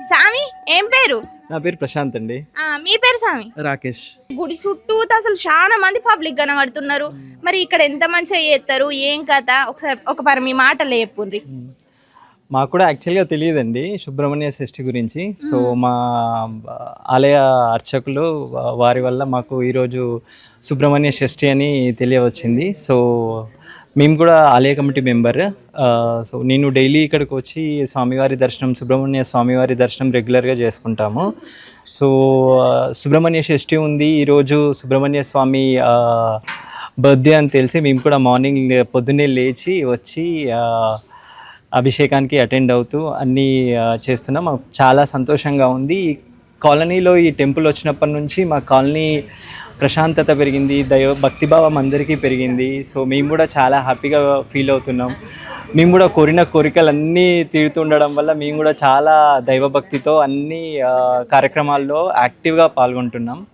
సామి ఏం పేరు? నా పేరు ప్రశాంత్ అండి. మీ పేరు సామి? రాకేష్. గుడి చుట్టూ అసలు చాలా మంది పబ్లిక్ కనబడుతున్నారు. మరి ఇక్కడ ఎంత మంచిగా చేస్తారు, ఏం కథ? ఒకసారి ఒక మీ మాటలు చెప్పుండ్రి. మాకు కూడా యాక్చువల్గా తెలియదండి సుబ్రహ్మణ్య షష్ఠి గురించి. సో మా ఆలయ అర్చకులు వారి వల్ల మాకు ఈరోజు సుబ్రహ్మణ్య షష్ఠి అని తెలియవచ్చింది. సో మేము కూడా ఆలయ కమిటీ మెంబర్. సో నేను డైలీ ఇక్కడికి వచ్చి స్వామివారి దర్శనం, సుబ్రహ్మణ్య స్వామివారి దర్శనం రెగ్యులర్గా చేసుకుంటాము. సో సుబ్రహ్మణ్య షష్ఠి ఉంది ఈరోజు, సుబ్రహ్మణ్య స్వామి బర్త్డే అని తెలిసి మేము కూడా మార్నింగ్ పొద్దున్నే లేచి వచ్చి అభిషేకానికి అటెండ్ అవుతూ అన్నీ చేస్తున్నాం. మాకు చాలా సంతోషంగా ఉంది. ఈ కాలనీలో ఈ టెంపుల్ వచ్చినప్పటి నుంచి మా కాలనీ ప్రశాంతత పెరిగింది, భక్తిభావం అందరికీ పెరిగింది. సో మేము కూడా చాలా హ్యాపీగా ఫీల్ అవుతున్నాం. మేము కూడా కోరిన కోరికలన్నీ తీరుతుండడం వల్ల మేము కూడా చాలా దైవభక్తితో అన్ని కార్యక్రమాల్లో యాక్టివ్గా పాల్గొంటున్నాం.